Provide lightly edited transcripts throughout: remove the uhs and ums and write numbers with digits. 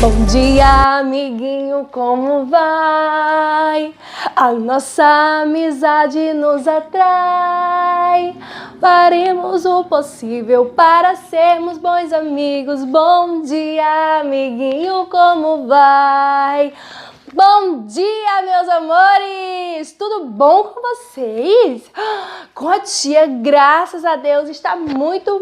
Bom dia, amiguinho, como vai? A nossa amizade nos atrai. Faremos o possível para sermos bons amigos. Bom dia, amiguinho, como vai? Bom dia, meus amores! Tudo bom com vocês? Com a tia, graças a Deus, está muito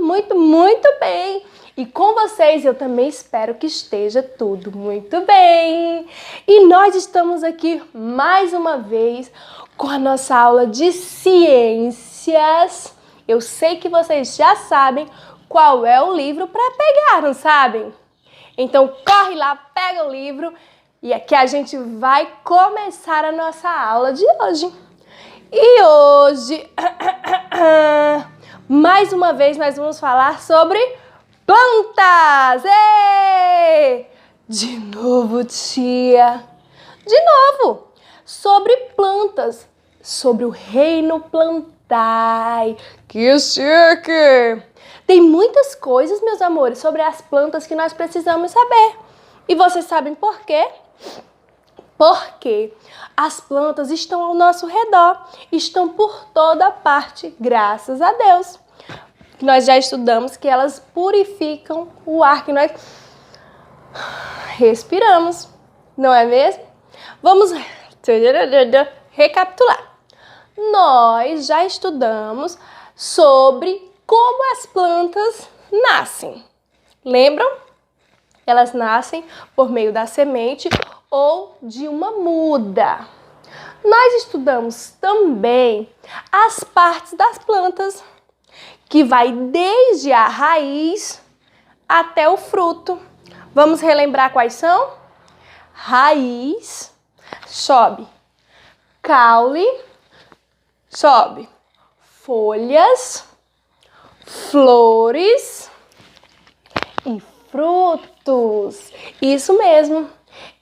bem. E com vocês eu também espero que esteja tudo muito bem. E nós estamos aqui mais uma vez com a nossa aula de ciências. Eu sei que vocês já sabem qual é o livro para pegar, não sabem? Então corre lá, pega o livro e aqui a gente vai começar a nossa aula de hoje. E hoje, mais uma vez, nós vamos falar sobre plantas! Ei! De novo, tia! De novo! Sobre plantas, sobre o reino plantae. Que chique! Tem muitas coisas, meus amores, sobre as plantas que nós precisamos saber. E vocês sabem por quê? Porque as plantas estão ao nosso redor, estão por toda parte, graças a Deus. Nós já estudamos que elas purificam o ar que nós respiramos, não é mesmo? Vamos recapitular. Nós já estudamos sobre como as plantas nascem. Lembram? Elas nascem por meio da semente ou de uma muda. Nós estudamos também as partes das plantas, que vai desde a raiz até o fruto. Vamos relembrar quais são? Raiz, sobe caule, sobe folhas, flores e frutos. Isso mesmo.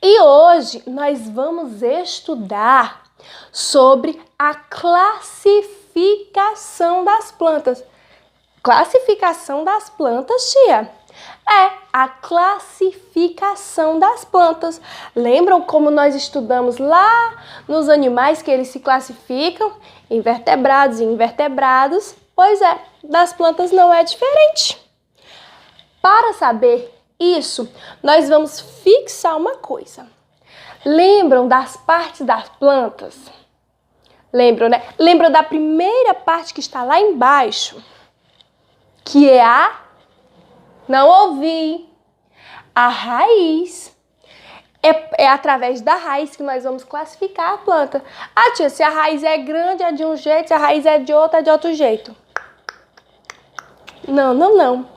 E hoje nós vamos estudar sobre a classificação das plantas. Classificação das plantas, tia? É, a classificação das plantas. Lembram como nós estudamos lá nos animais que eles se classificam em vertebrados e invertebrados? Pois é, das plantas não é diferente. Para saber isso, nós vamos fixar uma coisa. Lembram das partes das plantas? Lembram, né? Lembram da primeira parte que está lá embaixo? Que é a... Não ouvi. A raiz. É através da raiz que nós vamos classificar a planta. Ah, tia, se a raiz é grande é de um jeito, se a raiz é de outro jeito. Não.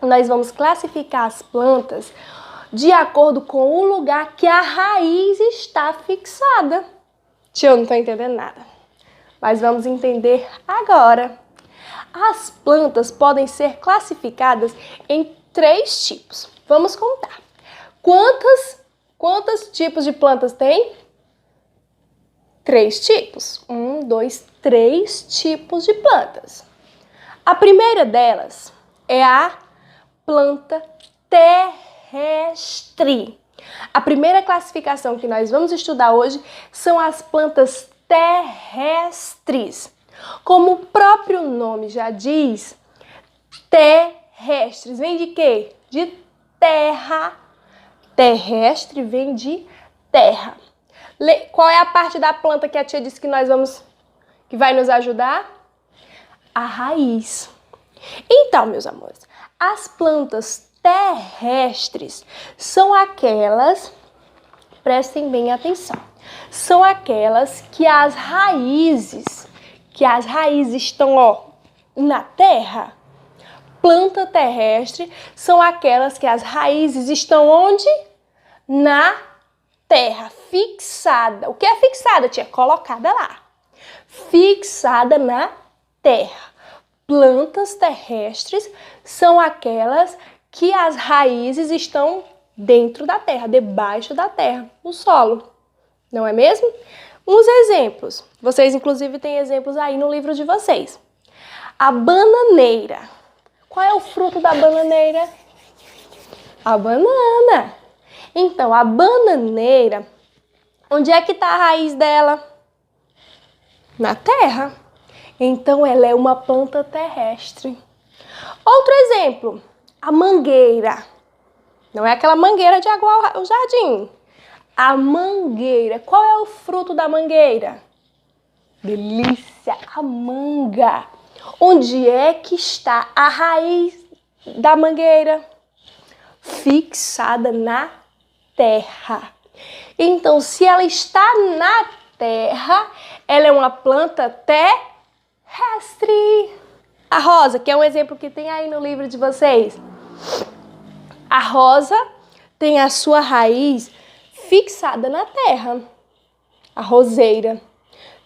Nós vamos classificar as plantas de acordo com o lugar que a raiz está fixada. Tia, eu não estou entendendo nada. Mas vamos entender agora. As plantas podem ser classificadas em 3 tipos. Vamos contar. Quantos tipos de plantas tem? 3 tipos. 1, 2, 3 tipos de plantas. A primeira delas é a planta terrestre. A primeira classificação que nós vamos estudar hoje são as plantas terrestres. Como o próprio nome já diz, terrestres vem de quê? De terra. Terrestre vem de terra. Qual é a parte da planta que a tia disse que que vai nos ajudar? A raiz. Então, meus amores, as plantas terrestres são aquelas, prestem bem atenção, são aquelas que as raízes estão, na terra. Planta terrestre são aquelas que as raízes estão onde? Na terra, fixada. O que é fixada, tia? Colocada lá. Fixada na terra. Plantas terrestres são aquelas que as raízes estão dentro da terra, debaixo da terra, no solo. Não é mesmo? Uns exemplos. Vocês, inclusive, têm exemplos aí no livro de vocês. A bananeira. Qual é o fruto da bananeira? A banana. Então, a bananeira, onde é que está a raiz dela? Na terra. Então, ela é uma planta terrestre. Outro exemplo, a mangueira. Não é aquela mangueira de aguar o jardim. A mangueira. Qual é o fruto da mangueira? Delícia, a manga. Onde é que está a raiz da mangueira? Fixada na terra. Então, se ela está na terra, ela é uma planta terrestre. A rosa, que é um exemplo que tem aí no livro de vocês. A rosa tem a sua raiz fixada na terra. A roseira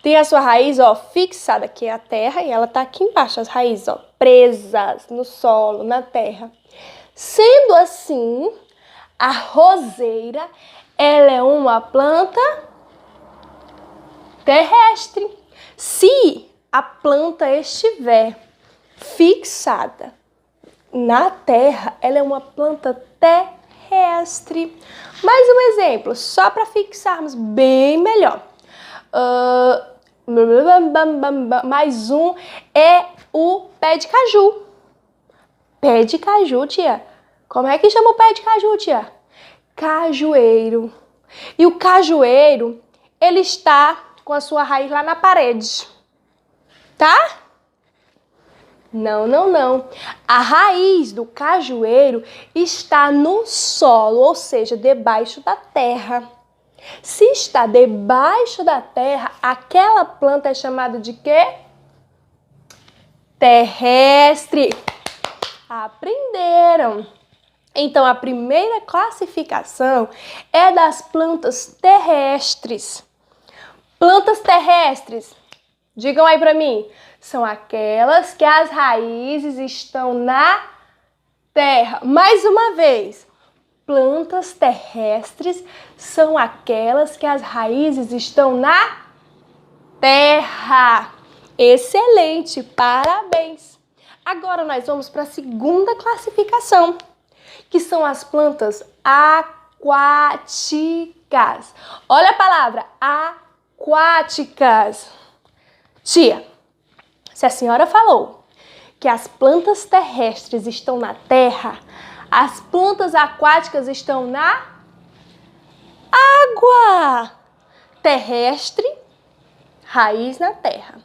tem a sua raiz, ó, fixada, que é a terra, e ela tá aqui embaixo, as raízes, ó, presas no solo, na terra. Sendo assim, a roseira, ela é uma planta terrestre. Se a planta estiver fixada na terra, ela é uma planta terrestre. Mais um exemplo, só para fixarmos bem melhor. Mais um é o pé de caju. Pé de caju, tia. Como é que chama o pé de caju, tia? Cajueiro. E o cajueiro, ele está com a sua raiz lá na parede. Tá? Não, não, não. A raiz do cajueiro está no solo, ou seja, debaixo da terra. Se está debaixo da terra, aquela planta é chamada de quê? Terrestre. Aprenderam? Então, a primeira classificação é das plantas terrestres. Plantas terrestres, digam aí para mim, são aquelas que as raízes estão na terra. Mais uma vez, plantas terrestres são aquelas que as raízes estão na terra. Excelente, parabéns! Agora nós vamos para a segunda classificação, que são as plantas aquáticas. Olha a palavra, aquáticas. Tia, se a senhora falou que as plantas terrestres estão na terra, as plantas aquáticas estão na água. Terrestre, raiz na terra.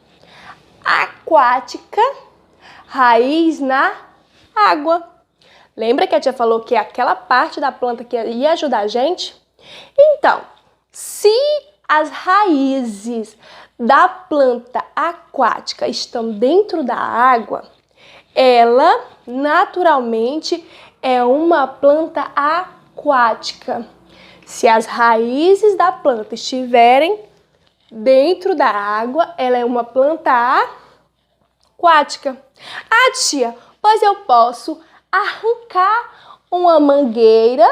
Aquática, raiz na água. Lembra que a tia falou que é aquela parte da planta que ia ajudar a gente? Então, se as raízes da planta aquática estão dentro da água, ela naturalmente é uma planta aquática. Se as raízes da planta estiverem dentro da água, ela é uma planta aquática. Ah, tia, pois eu posso arrancar uma mangueira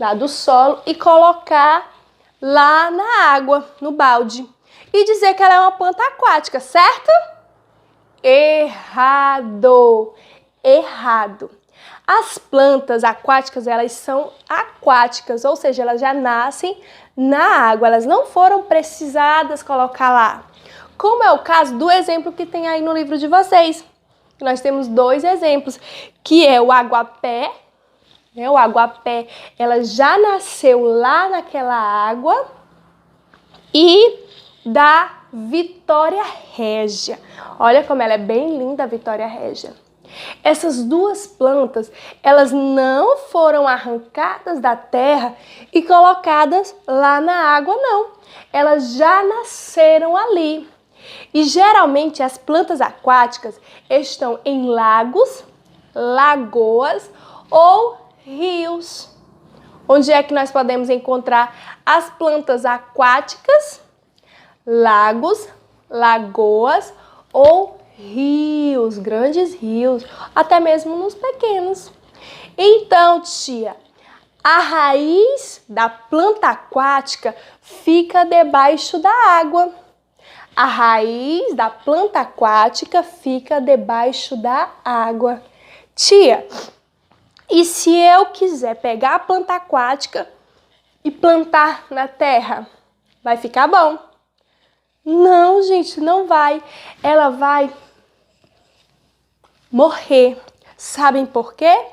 lá do solo e colocar lá na água, no balde, e dizer que ela é uma planta aquática, certo? Errado! Errado! As plantas aquáticas, elas são aquáticas, ou seja, elas já nascem na água, elas não foram precisadas colocar lá. Como é o caso do exemplo que tem aí no livro de vocês. Nós temos dois exemplos, que é o aguapé, né? O aguapé, ela já nasceu lá naquela água, e da Vitória Régia. Olha como ela é bem linda, a Vitória Régia. Essas duas plantas, elas não foram arrancadas da terra e colocadas lá na água, não. Elas já nasceram ali. E geralmente as plantas aquáticas estão em lagos, lagoas ou rios. Onde é que nós podemos encontrar as plantas aquáticas? Lagos, lagoas ou rios, grandes rios, até mesmo nos pequenos. Então, tia, a raiz da planta aquática fica debaixo da água. A raiz da planta aquática fica debaixo da água. Tia, E se eu quiser pegar a planta aquática e plantar na terra, vai ficar bom? Não, gente, não vai. Ela vai morrer. Sabem por quê?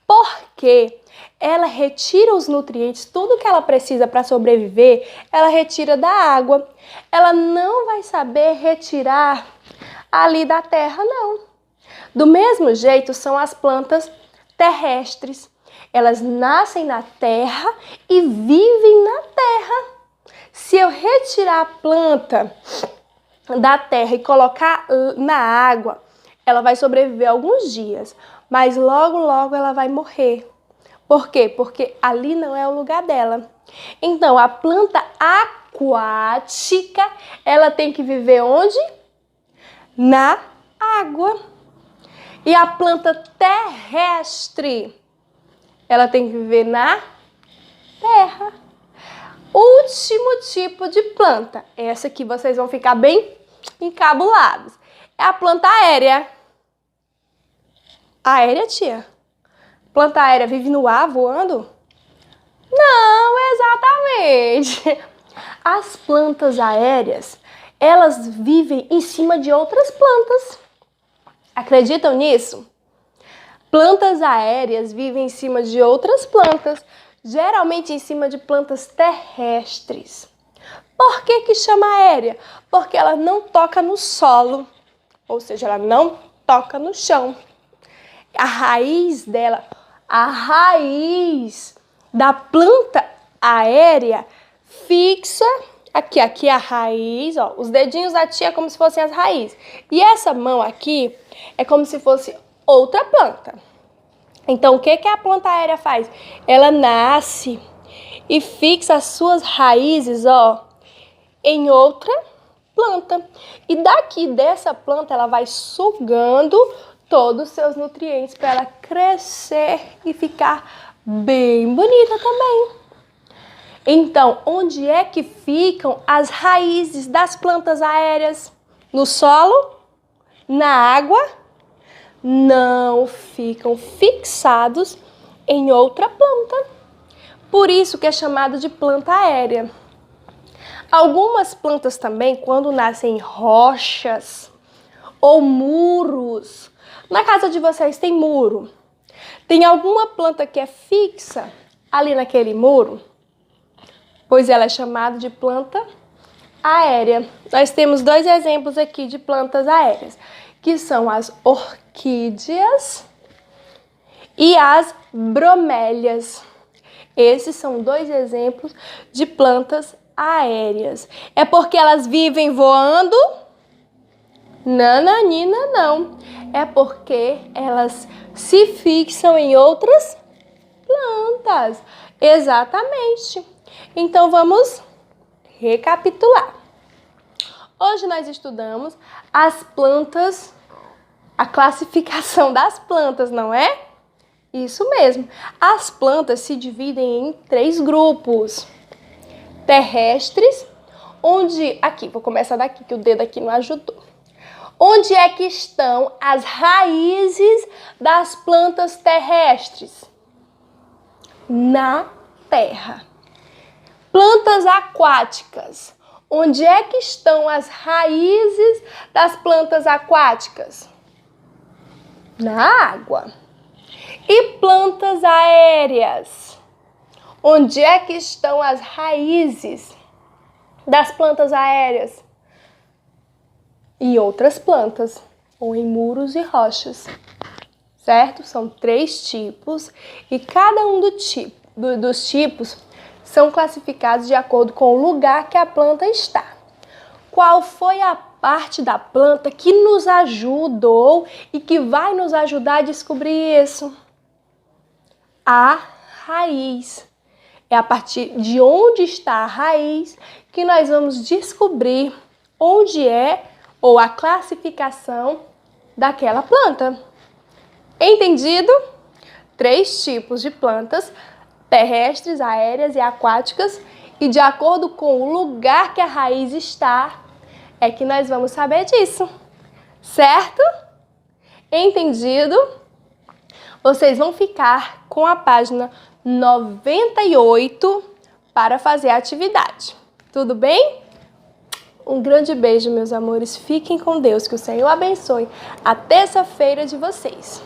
Porque ela retira os nutrientes, tudo que ela precisa para sobreviver, ela retira da água. Ela não vai saber retirar ali da terra, não. Do mesmo jeito são as plantas terrestres. Elas nascem na terra e vivem na terra. Se eu retirar a planta da terra e colocar na água, ela vai sobreviver alguns dias, mas logo, logo ela vai morrer. Por quê? Porque ali não é o lugar dela. Então, a planta aquática, ela tem que viver onde? Na água. E a planta terrestre, ela tem que viver na terra. Último tipo de planta, essa aqui vocês vão ficar bem encabulados, é a planta aérea. Aérea, tia? Planta aérea vive no ar voando? Não, exatamente. As plantas aéreas, elas vivem em cima de outras plantas. Acreditam nisso? Plantas aéreas vivem em cima de outras plantas, geralmente em cima de plantas terrestres. Por que que chama aérea? Porque ela não toca no solo, ou seja, ela não toca no chão. A raiz dela, a raiz da planta aérea fixa, aqui a raiz, ó, os dedinhos da tia é como se fossem as raízes. E essa mão aqui é como se fosse outra planta. Então, o que que a planta aérea faz? Ela nasce e fixa as suas raízes, ó, em outra planta. E daqui dessa planta, ela vai sugando todos os seus nutrientes para ela crescer e ficar bem bonita também. Então, onde é que ficam as raízes das plantas aéreas? No solo? Na água? Não, ficam fixados em outra planta. Por isso que é chamado de planta aérea. Algumas plantas também, quando nascem em rochas ou muros, na casa de vocês tem muro, tem alguma planta que é fixa ali naquele muro? Pois ela é chamada de planta aérea. Nós temos dois exemplos aqui de plantas aéreas, que são as orquídeas e as bromélias. Esses são dois exemplos de plantas aéreas. É porque elas vivem voando? Nananina, não. É porque elas se fixam em outras plantas. Exatamente. Então vamos recapitular. Hoje nós estudamos as plantas, a classificação das plantas, não é? Isso mesmo. As plantas se dividem em 3 grupos. Terrestres, onde... Aqui, vou começar daqui, que o dedo aqui não ajudou. Onde é que estão as raízes das plantas terrestres? Na terra. Plantas aquáticas. Onde é que estão as raízes das plantas aquáticas? Na água. E plantas aéreas? Onde é que estão as raízes das plantas aéreas? Em outras plantas, ou em muros e rochas, certo? São 3 tipos e cada um dos tipos são classificados de acordo com o lugar que a planta está. Qual foi a parte da planta que nos ajudou e que vai nos ajudar a descobrir isso? A raiz. É a partir de onde está a raiz que nós vamos descobrir onde é ou a classificação daquela planta. Entendido? 3 tipos de plantas, terrestres, aéreas e aquáticas, e de acordo com o lugar que a raiz está, é que nós vamos saber disso, certo? Entendido? vocês vão ficar com a página 98 para fazer a atividade. Tudo bem? Um grande beijo, meus amores. Fiquem com Deus. Que o Senhor abençoe a terça-feira de vocês.